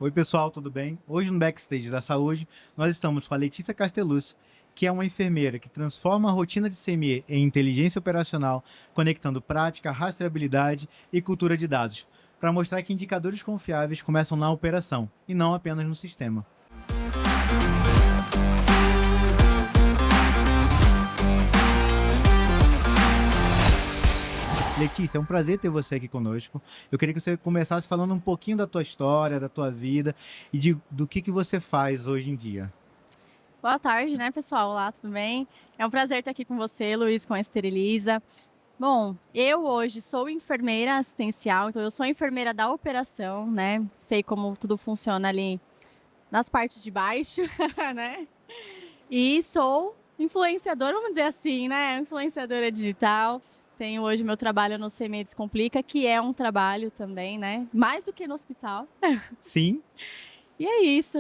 Oi, pessoal, tudo bem? Hoje no Backstage da Saúde, nós estamos com a Letícia Castellucci, que é uma enfermeira que transforma a rotina de CME em inteligência operacional, conectando prática, rastreabilidade e cultura de dados, para mostrar que indicadores confiáveis começam na operação e não apenas no sistema. Letícia, é um prazer ter você aqui conosco. Eu queria que você começasse falando um pouquinho da tua história, da tua vida e do que você faz hoje em dia. Boa tarde, né, pessoal? Olá, tudo bem? É um prazer estar aqui com você, Luiz, com a Esteriliza. Bom, eu hoje sou enfermeira assistencial, então eu sou enfermeira da operação, né? Sei como tudo funciona ali nas partes de baixo, né? E sou influenciadora, vamos dizer assim, né? Influenciadora digital. Tenho hoje meu trabalho no CME Descomplica, que é um trabalho também, né? Mais do que no hospital. Sim. E é isso.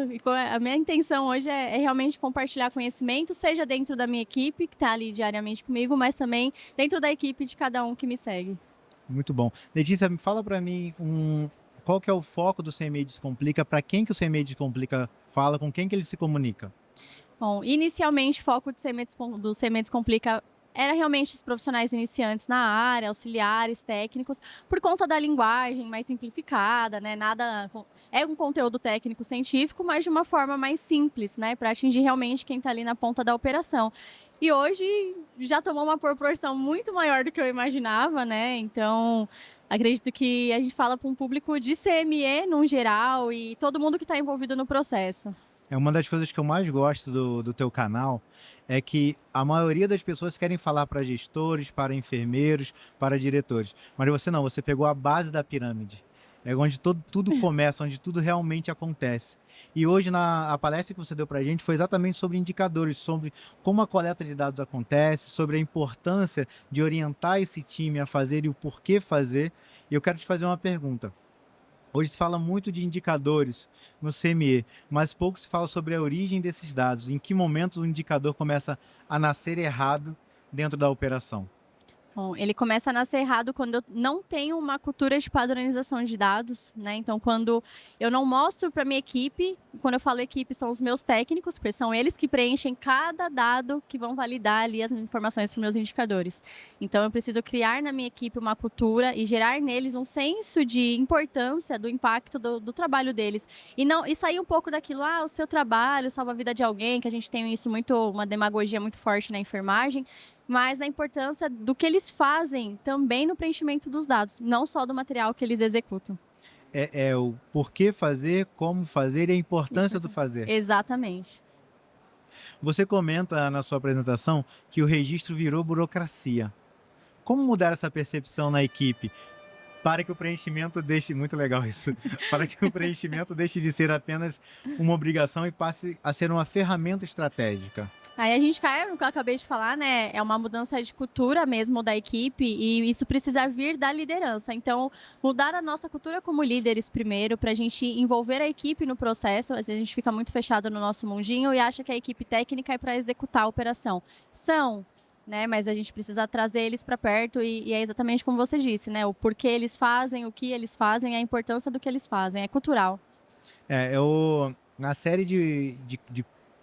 A minha intenção hoje é realmente compartilhar conhecimento, seja dentro da minha equipe, que está ali diariamente comigo, mas também dentro da equipe de cada um que me segue. Muito bom. Letícia, me fala para mim qual que é o foco do CME Descomplica, para quem que o CME Descomplica fala, com quem que ele se comunica? Bom, inicialmente o foco do CME Descomplica era realmente os profissionais iniciantes na área, auxiliares, técnicos, por conta da linguagem mais simplificada, né? É um conteúdo técnico científico, mas de uma forma mais simples, né? Para atingir realmente quem está ali na ponta da operação. E hoje já tomou uma proporção muito maior do que eu imaginava, né? Então, acredito que a gente fala para um público de CME no geral e todo mundo que está envolvido no processo. É uma das coisas que eu mais gosto do teu canal, é que a maioria das pessoas querem falar para gestores, para enfermeiros, para diretores. Mas você não, você pegou a base da pirâmide. É onde tudo começa, onde tudo realmente acontece. E hoje a palestra que você deu para a gente foi exatamente sobre indicadores, sobre como a coleta de dados acontece, sobre a importância de orientar esse time a fazer e o porquê fazer. E eu quero te fazer uma pergunta. Hoje se fala muito de indicadores no CME, mas pouco se fala sobre a origem desses dados. Em que momento o indicador começa a nascer errado dentro da operação? Bom, ele começa a nascer errado quando eu não tenho uma cultura de padronização de dados, né? Então, quando eu não mostro para minha equipe, quando eu falo equipe, são os meus técnicos, porque são eles que preenchem cada dado que vão validar ali as informações para os meus indicadores. Então, eu preciso criar na minha equipe uma cultura e gerar neles um senso de importância do impacto do trabalho deles. E sair um pouco daquilo, o seu trabalho salva a vida de alguém, que a gente tem isso muito, uma demagogia muito forte na enfermagem, mas na importância do que eles fazem também no preenchimento dos dados, não só do material que eles executam. É o porquê fazer, como fazer e a importância do fazer. Exatamente. Você comenta na sua apresentação que o registro virou burocracia. Como mudar essa percepção na equipe para que o preenchimento deixe, muito legal isso, para que o preenchimento deixe de ser apenas uma obrigação e passe a ser uma ferramenta estratégica? Aí a gente cai no que eu acabei de falar, né? É uma mudança de cultura mesmo da equipe e isso precisa vir da liderança. Então, mudar a nossa cultura como líderes primeiro, para a gente envolver a equipe no processo. Às vezes a gente fica muito fechado no nosso mundinho e acha que a equipe técnica é para executar a operação. São, né? Mas a gente precisa trazer eles para perto e é exatamente como você disse, né? O porquê eles fazem, o que eles fazem, a importância do que eles fazem. É cultural. Na série de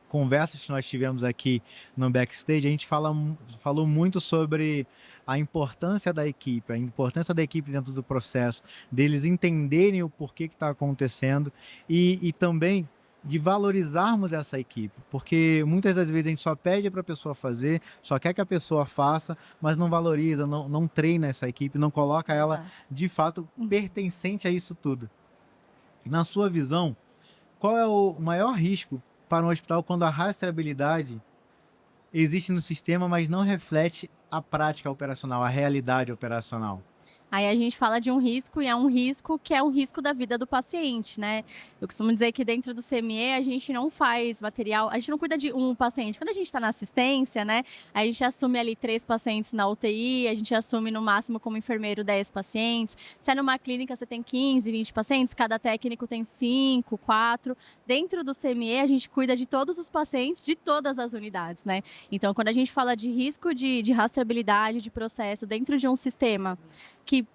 conversas que nós tivemos aqui no Backstage, a gente falou muito sobre a importância da equipe, a importância da equipe dentro do processo, deles entenderem o porquê que está acontecendo e também de valorizarmos essa equipe, porque muitas das vezes a gente só pede para a pessoa fazer, só quer que a pessoa faça, mas não valoriza, não treina essa equipe, não coloca ela Exato. de fato pertencente a isso tudo. Na sua visão, qual é o maior risco para um hospital quando a rastreabilidade existe no sistema, mas não reflete a prática operacional, a realidade operacional? Aí a gente fala de um risco e é um risco que é um risco da vida do paciente, né? Eu costumo dizer que dentro do CME a gente não faz material, a gente não cuida de um paciente. Quando a gente está na assistência, né? A gente assume ali 3 pacientes na UTI, a gente assume no máximo como enfermeiro 10 pacientes. Se é numa clínica você tem 15, 20 pacientes, cada técnico tem 5, 4. Dentro do CME a gente cuida de todos os pacientes de todas as unidades, né? Então quando a gente fala de risco de rastreabilidade de processo dentro de um sistema que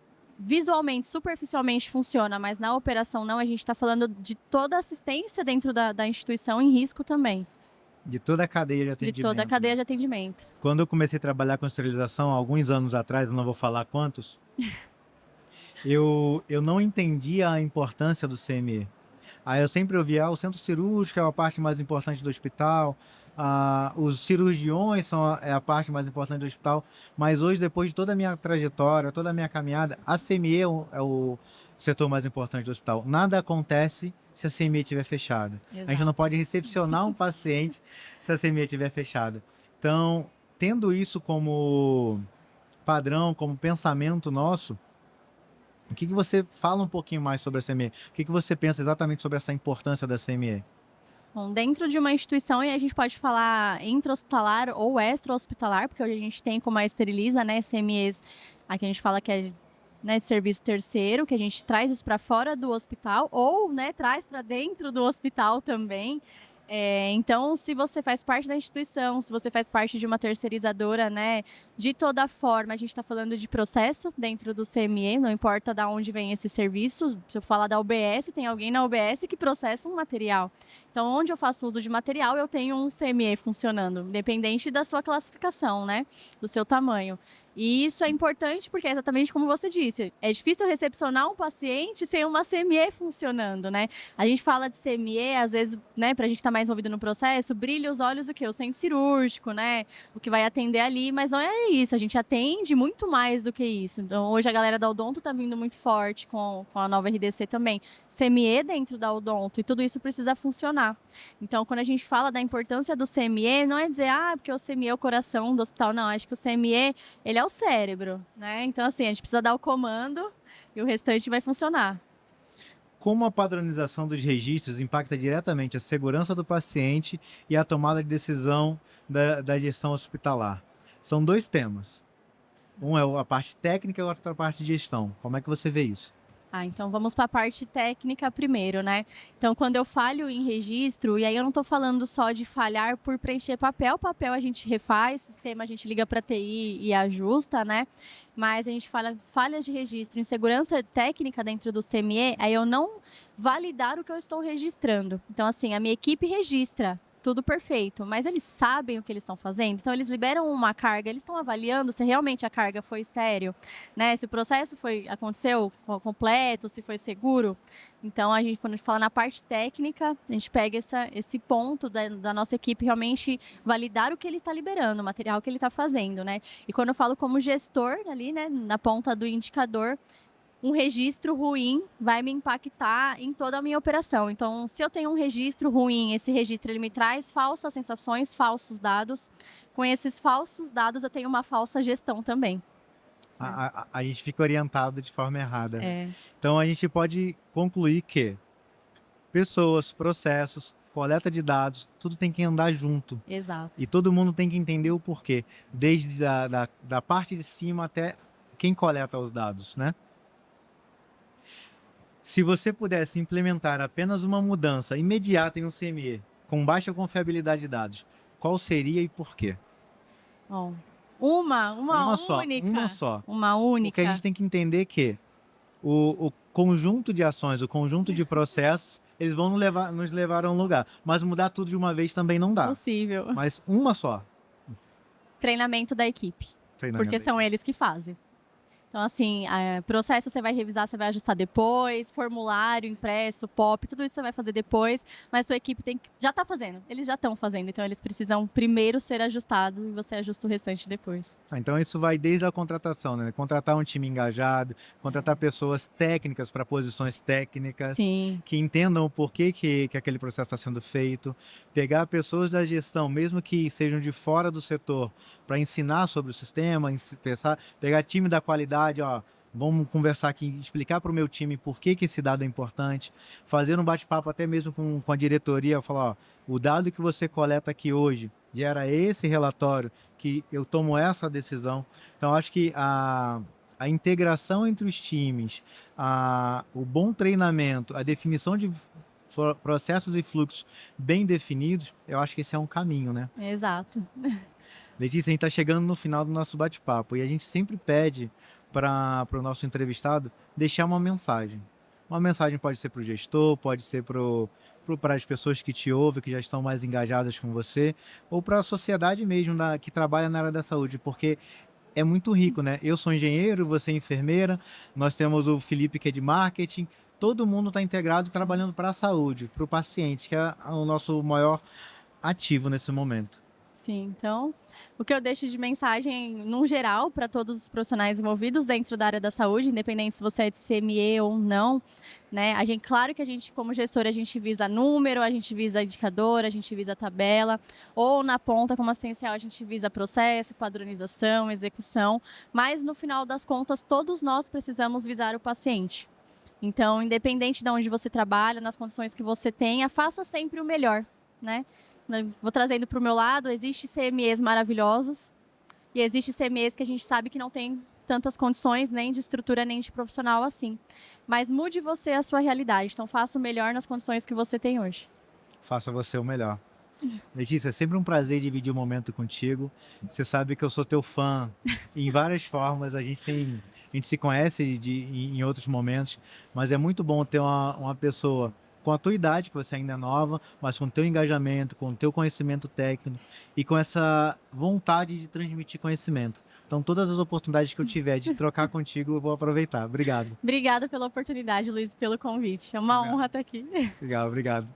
visualmente, superficialmente funciona, mas na operação não, a gente está falando de toda a assistência dentro da instituição em risco também, De toda a cadeia de de atendimento, toda a cadeia né? de atendimento. Quando eu comecei a trabalhar com esterilização, alguns anos atrás, eu não vou falar quantos, eu não entendia a importância do CME. Aí eu sempre ouvia, o centro cirúrgico é a parte mais importante do hospital, os cirurgiões é a parte mais importante do hospital, mas hoje, depois de toda a minha trajetória, toda a minha caminhada, a CME é o setor mais importante do hospital. Nada acontece se a CME estiver fechada. A gente não Exato. pode recepcionar um paciente se a CME estiver fechada. Então, tendo isso como padrão, como pensamento nosso, o que você fala um pouquinho mais sobre a CME? O que você pensa exatamente sobre essa importância da CME? Bom, dentro de uma instituição, e a gente pode falar intra-hospitalar ou extra-hospitalar, porque hoje a gente tem como a Esteriliza, né, CMEs, aqui a gente fala que é, né, de serviço terceiro, que a gente traz isso para fora do hospital, ou, né, traz para dentro do hospital também. Então, se você faz parte da instituição, se você faz parte de uma terceirizadora, né, de toda forma, a gente está falando de processo dentro do CME, não importa de onde vem esse serviço. Se eu falar da UBS, tem alguém na UBS que processa um material. Então, onde eu faço uso de material, eu tenho um CME funcionando, independente da sua classificação, né, do seu tamanho. E isso é importante porque é exatamente como você disse, é difícil recepcionar um paciente sem uma CME funcionando, né? A gente fala de CME, às vezes, né, pra gente estar mais envolvido no processo, brilha os olhos o quê? O centro cirúrgico, né? O que vai atender ali, mas não é isso, a gente atende muito mais do que isso. Então, hoje a galera da Odonto tá vindo muito forte com a nova RDC também. CME dentro da Odonto, e tudo isso precisa funcionar. Então, quando a gente fala da importância do CME, não é dizer, porque o CME é o coração do hospital, não. Acho que o CME, ele é o cérebro, né? Então, assim, a gente precisa dar o comando e o restante vai funcionar. Como a padronização dos registros impacta diretamente a segurança do paciente e a tomada de decisão da gestão hospitalar? São dois temas. Um é a parte técnica e a outra parte de gestão. Como é que você vê isso? Então vamos para a parte técnica primeiro, né? Então, quando eu falho em registro, e aí eu não estou falando só de falhar por preencher papel a gente refaz, sistema a gente liga para TI e ajusta, né? Mas a gente fala falhas de registro, insegurança técnica dentro do CME, aí eu não validar o que eu estou registrando. Então, assim, a minha equipe registra tudo perfeito, mas eles sabem o que eles estão fazendo, então eles liberam uma carga, eles estão avaliando se realmente a carga foi estéril, né? Se o processo aconteceu completo, se foi seguro. Então, quando a gente fala na parte técnica, a gente pega esse ponto da nossa equipe realmente validar o que ele está liberando, o material que ele está fazendo, né? E quando eu falo como gestor ali, né, na ponta do indicador, um registro ruim vai me impactar em toda a minha operação. Então, se eu tenho um registro ruim, esse registro ele me traz falsas sensações, falsos dados. Com esses falsos dados, eu tenho uma falsa gestão também. A gente fica orientado de forma errada. É. Então, a gente pode concluir que pessoas, processos, coleta de dados, tudo tem que andar junto. Exato. E todo mundo tem que entender o porquê. Desde da parte de cima até quem coleta os dados, né? Se você pudesse implementar apenas uma mudança imediata em um CME, com baixa confiabilidade de dados, qual seria e por quê? Bom, uma única. Uma só. Uma única. Porque a gente tem que entender que o conjunto de ações, o conjunto de processos, eles vão nos levar a um lugar. Mas mudar tudo de uma vez também não dá. Possível. Mas uma só. Treinamento da equipe. Porque são eles que fazem. Então, assim, processo você vai revisar, você vai ajustar depois, formulário, impresso, POP, tudo isso você vai fazer depois, mas sua equipe já está fazendo, eles já estão fazendo, então eles precisam primeiro ser ajustados e você ajusta o restante depois. Então isso vai desde a contratação, né? Contratar um time engajado, contratar pessoas técnicas para posições técnicas, Sim. Que entendam o porquê que aquele processo está sendo feito, pegar pessoas da gestão, mesmo que sejam de fora do setor, para ensinar sobre o sistema, pegar time da qualidade, vamos conversar aqui, explicar para o meu time por que esse dado é importante, fazer um bate-papo até mesmo com a diretoria, falar, o dado que você coleta aqui hoje gera esse relatório, que eu tomo essa decisão. Então, acho que a integração entre os times, o bom treinamento, a definição de processos e fluxos bem definidos, eu acho que esse é um caminho, né? Exato. Letícia, a gente está chegando no final do nosso bate-papo e a gente sempre pede para o nosso entrevistado deixar uma mensagem. Uma mensagem pode ser para o gestor, pode ser para as pessoas que te ouvem, que já estão mais engajadas com você, ou para a sociedade mesmo que trabalha na área da saúde, porque é muito rico, né? Eu sou engenheiro, você é enfermeira, nós temos o Felipe que é de marketing, todo mundo está integrado trabalhando para a saúde, para o paciente, que é o nosso maior ativo nesse momento. Sim, então, o que eu deixo de mensagem, num geral, para todos os profissionais envolvidos dentro da área da saúde, independente se você é de CME ou não, né? Claro que a gente, como gestor, a gente visa número, a gente visa indicador, a gente visa tabela, ou na ponta, como assistencial, a gente visa processo, padronização, execução, mas no final das contas, todos nós precisamos visar o paciente. Então, independente de onde você trabalha, nas condições que você tenha, faça sempre o melhor, né? Vou trazendo para o meu lado, existe CMEs maravilhosos e existe CMEs que a gente sabe que não tem tantas condições, nem de estrutura, nem de profissional assim. Mas mude você a sua realidade, então faça o melhor nas condições que você tem hoje. Faça você o melhor. Letícia, é sempre um prazer dividir o momento contigo. Você sabe que eu sou teu fã em várias formas. A gente se conhece em outros momentos, mas é muito bom ter uma pessoa com a tua idade, que você ainda é nova, mas com o teu engajamento, com o teu conhecimento técnico e com essa vontade de transmitir conhecimento. Então, todas as oportunidades que eu tiver de trocar contigo, eu vou aproveitar. Obrigado. Obrigada pela oportunidade, Luiz, pelo convite. É uma honra estar aqui. Obrigado.